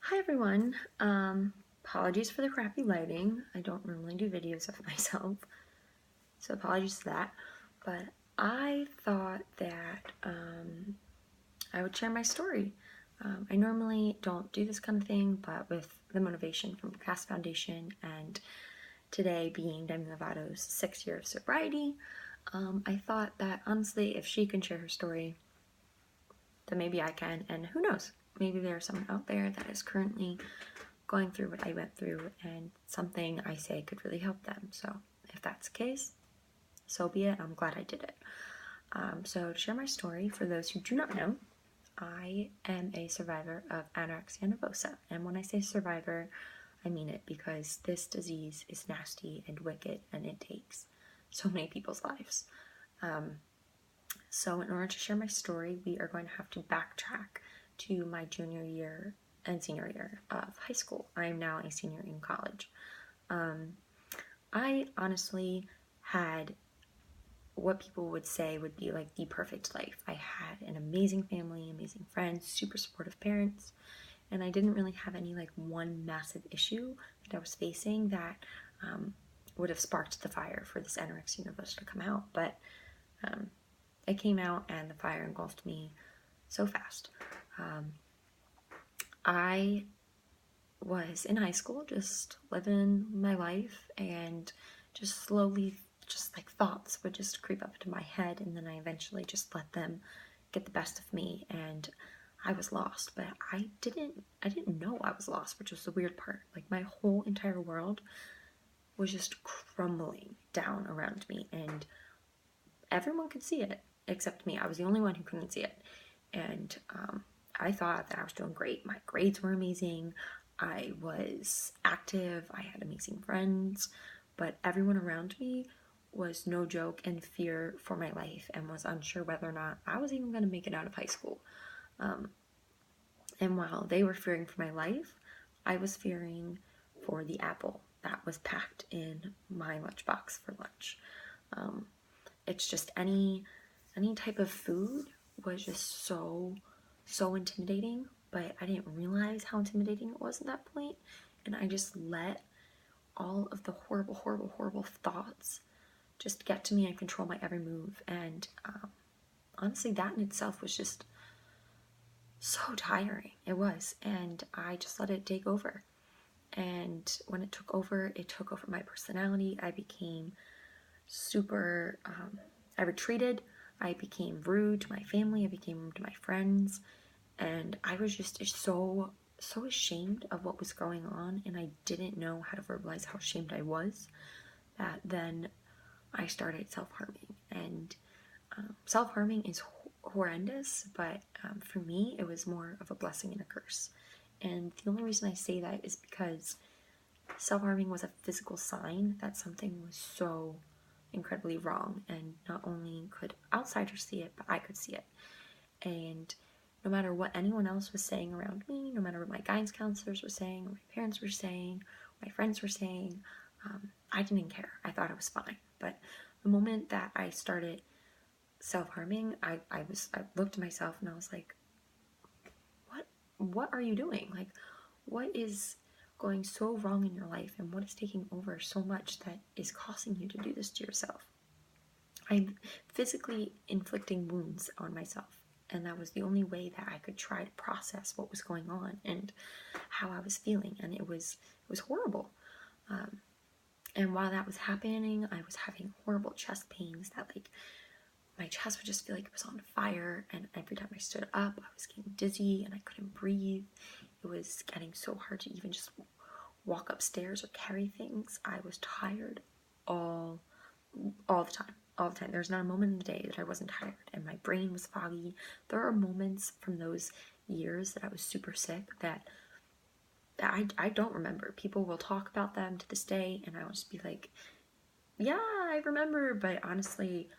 Hi everyone. Apologies for the crappy lighting. I don't normally do videos of myself, so apologies to that. But I thought that I would share my story. I normally don't do this kind of thing, but with the motivation from the CAST Foundation and today being Demi Lovato's 6 year of sobriety, I thought that honestly, if she can share her story, then maybe I can, and who knows? Maybe there's someone out there that is currently going through what I went through, and something I say could really help them. So if that's the case, so be it. I'm glad I did it. So to share my story, for those who do not know, I am a survivor of anorexia nervosa. And when I say survivor, I mean it because this disease is nasty and wicked and it takes so many people's lives. So in order to share my story, we are going to have to backtrack to my junior year and senior year of high school. I am now a senior in college. I honestly had what people would say would be like the perfect life. I had an amazing family, amazing friends, super supportive parents, and I didn't really have any like one massive issue that I was facing that would have sparked the fire for this anorexia nervosa to come out. But it came out and the fire engulfed me so fast. I was in high school just living my life, and just slowly, just like thoughts would just creep up into my head, and then I eventually just let them get the best of me, and I was lost. But I didn't know I was lost, which was the weird part. Like my whole entire world was just crumbling down around me, and everyone could see it except me. I was the only one who couldn't see it. And I thought that I was doing great. My grades were amazing. I was active. I had amazing friends. But everyone around me was no joke in fear for my life and was unsure whether or not I was even going to make it out of high school. And while they were fearing for my life, I was fearing for the apple that was packed in my lunchbox for lunch. It's just any type of food was just so intimidating, but I didn't realize how intimidating it was at that point, and I just let all of the horrible thoughts just get to me and control my every move. And honestly, that in itself was just so tiring. It was, and I just let it take over. And when it took over my personality. I became super, I retreated. I became rude to my family. I became rude to my friends. And I was just so ashamed of what was going on. And I didn't know how to verbalize how ashamed I was, that then I started self-harming. And self-harming is horrendous, but for me, it was more of a blessing and a curse. And the only reason I say that is because self-harming was a physical sign that something was so incredibly wrong, and not only could outsiders see it, but I could see it. And no matter what anyone else was saying around me, no matter what my guidance counselors were saying, or my parents were saying, my friends were saying, I didn't care. I thought it was fine. But the moment that I started self-harming, I looked at myself and I was like, what are you doing? Like, what is going so wrong in your life, and what is taking over so much that is causing you to do this to yourself? I'm physically inflicting wounds on myself, and that was the only way that I could try to process what was going on and how I was feeling, and it was horrible. And while that was happening, I was having horrible chest pains that, like, my chest would just feel like it was on fire, and every time I stood up, I was getting dizzy and I couldn't breathe. It was getting so hard to even just walk upstairs or carry things. I was tired all the time. All the time. There's not a moment in the day that I wasn't tired, and my brain was foggy. There are moments from those years that I was super sick that I don't remember. People will talk about them to this day, and I'll just be like, yeah, I remember, but honestly,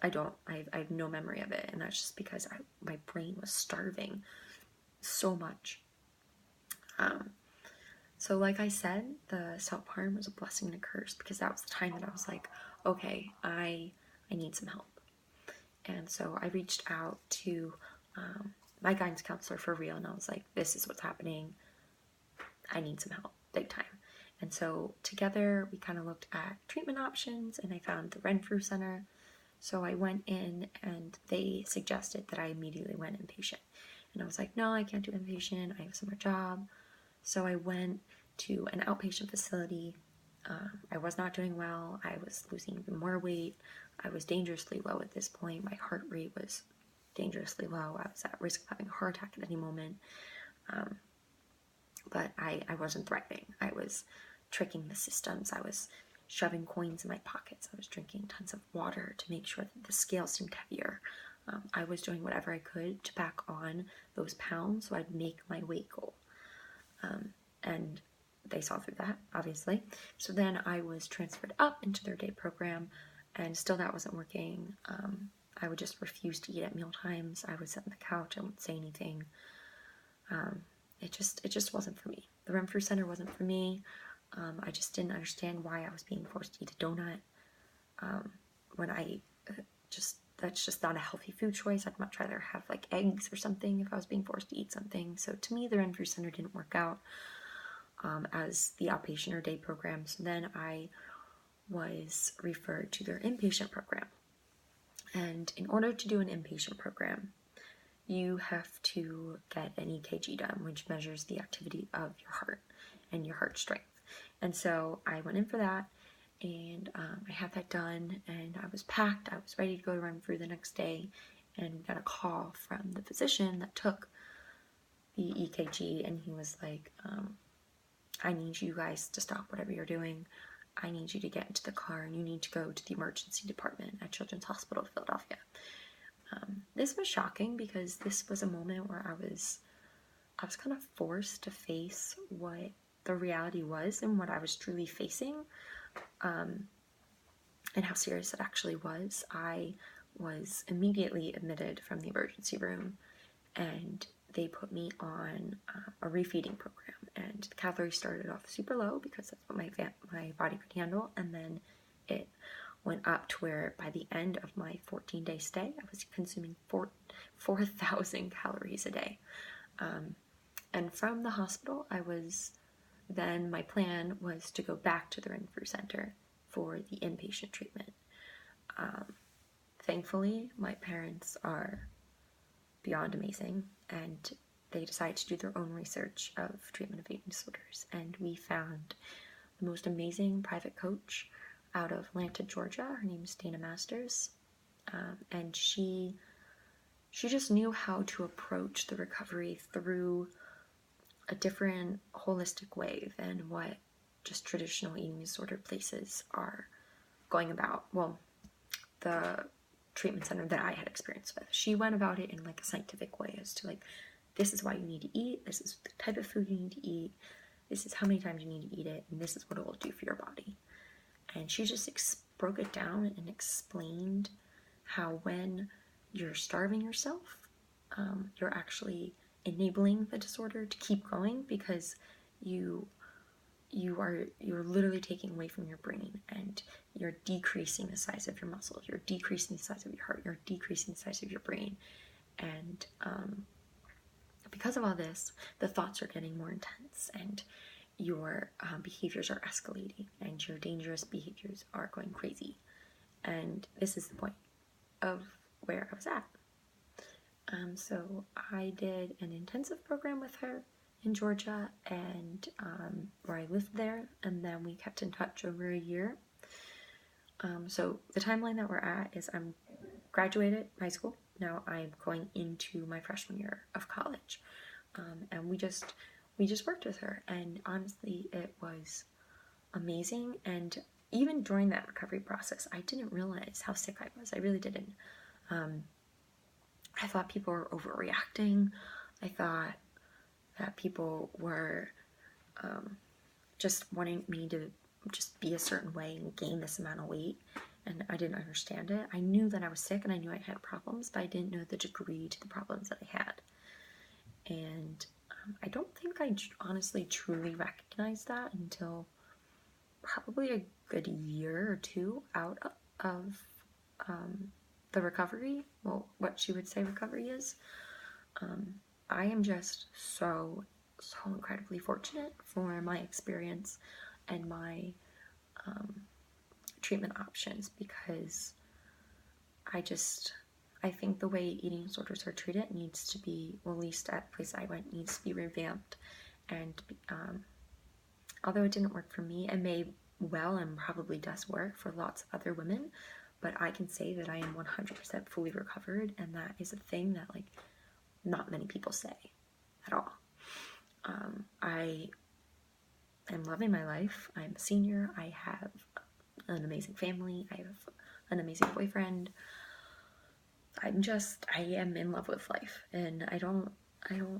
I don't. I have no memory of it, and that's just because my brain was starving so much. So like I said, the self-harm was a blessing and a curse, because that was the time that I was like, okay, I need some help. And so I reached out to my guidance counselor for real, and I was like, this is what's happening. I need some help, big time. And so together we kind of looked at treatment options, and I found the Renfrew Center. So I went in and they suggested that I immediately went inpatient. And I was like, no, I can't do inpatient. I have a summer job. So I went to an outpatient facility. I was not doing well. I was losing even more weight. I was dangerously low at this point. My heart rate was dangerously low. I was at risk of having a heart attack at any moment. But I wasn't thriving. I was tricking the systems. I was shoving coins in my pockets. I was drinking tons of water to make sure that the scale seemed heavier. I was doing whatever I could to pack on those pounds so I'd make my weight goal. And they saw through that, obviously. So then I was transferred up into their day program, and still that wasn't working. I would just refuse to eat at meal times. I would sit on the couch. I wouldn't say anything. It just wasn't for me. The Renfrew Center wasn't for me. I just didn't understand why I was being forced to eat a donut. That's just not a healthy food choice. I'd much rather have like eggs or something if I was being forced to eat something. So to me, the Renfrew Center didn't work out as the outpatient or day program. So then I was referred to their inpatient program. And in order to do an inpatient program, you have to get an EKG done, which measures the activity of your heart and your heart strength. And so I went in for that, and I had that done, and I was packed. I was ready to go to Renfrew the next day, and we got a call from the physician that took the EKG, and he was like, I need you guys to stop whatever you're doing. I need you to get into the car, and you need to go to the emergency department at Children's Hospital of Philadelphia. This was shocking because this was a moment where I was kind of forced to face what the reality was and what I was truly facing, and how serious it actually was. I was immediately admitted from the emergency room, and they put me on a refeeding program, and the calories started off super low because that's what my body could handle, and then it went up to where by the end of my 14-day stay, I was consuming 4,000 calories a day. And from the hospital, my plan was to go back to the Renfrew Center for the inpatient treatment. Thankfully, my parents are beyond amazing, and they decided to do their own research of treatment of eating disorders, and we found the most amazing private coach out of Atlanta, Georgia. Her name is Dana Masters, and she just knew how to approach the recovery through a different holistic way than what just traditional eating disorder places are going about. Well, the treatment center that I had experience with, she went about it in like a scientific way as to like, this is why you need to eat, this is the type of food you need to eat, this is how many times you need to eat it, and this is what it will do for your body. And she just broke it down and explained how when you're starving yourself, you're actually enabling the disorder to keep going, because you're literally taking away from your brain, and you're decreasing the size of your muscles, you're decreasing the size of your heart, you're decreasing the size of your brain. And because of all this, the thoughts are getting more intense, and your behaviors are escalating, and your dangerous behaviors are going crazy. And this is the point of where I was at. So I did an intensive program with her in Georgia, and where I lived there, and then we kept in touch over a year. So the timeline that we're at is I'm graduated high school. Now I'm going into my freshman year of college. And we just worked with her, and honestly, it was amazing. And even during that recovery process, I didn't realize how sick I was. I really didn't. I thought people were overreacting. I thought that people were just wanting me to just be a certain way and gain this amount of weight, and I didn't understand it. I knew that I was sick and I knew I had problems, but I didn't know the degree to the problems that I had. And I don't think I honestly truly recognized that until probably a good year or two out of the recovery. Well, what she would say recovery is. I am just so so incredibly fortunate for my experience and my treatment options, because I think the way eating disorders are treated needs to be, well, at least at the place I went, needs to be revamped. And although it didn't work for me, it may well and probably does work for lots of other women, but I can say that I am 100% fully recovered, and that is a thing that, like, not many people say at all. I am loving my life. I'm a senior. I have an amazing family. I have an amazing boyfriend. I am in love with life, and I don't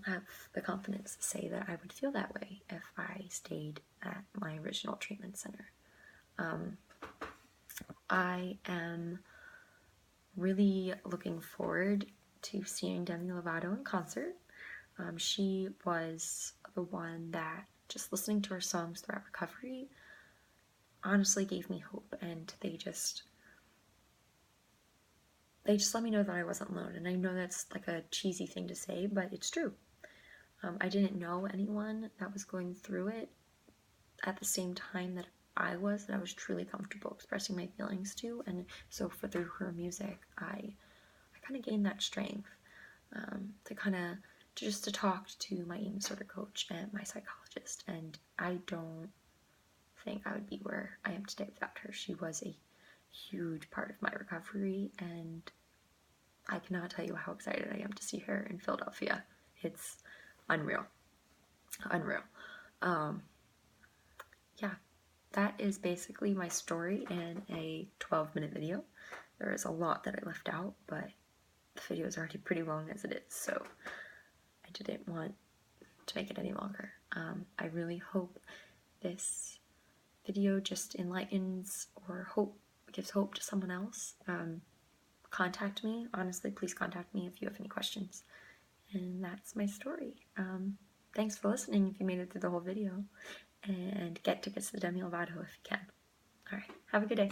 have the confidence to say that I would feel that way if I stayed at my original treatment center. I am really looking forward to seeing Demi Lovato in concert. She was the one that, just listening to her songs throughout recovery, honestly gave me hope, and they just let me know that I wasn't alone. And I know that's like a cheesy thing to say, but it's true. I didn't know anyone that was going through it at the same time that I was truly comfortable expressing my feelings to. And so through her music, I kind of gained that strength to talk to my eating disorder coach and my psychologist. And I don't think I would be where I am today without her. She was a huge part of my recovery, and I cannot tell you how excited I am to see her in Philadelphia. It's unreal. Yeah, that is basically my story in a 12-minute video. There is a lot that I left out, but the video is already pretty long as it is, so I didn't want to make it any longer. I really hope this video just enlightens or gives hope to someone else. Contact me. Honestly, please contact me if you have any questions. And that's my story. Thanks for listening if you made it through the whole video. And get tickets to Demi Lovato if you can. Alright, have a good day.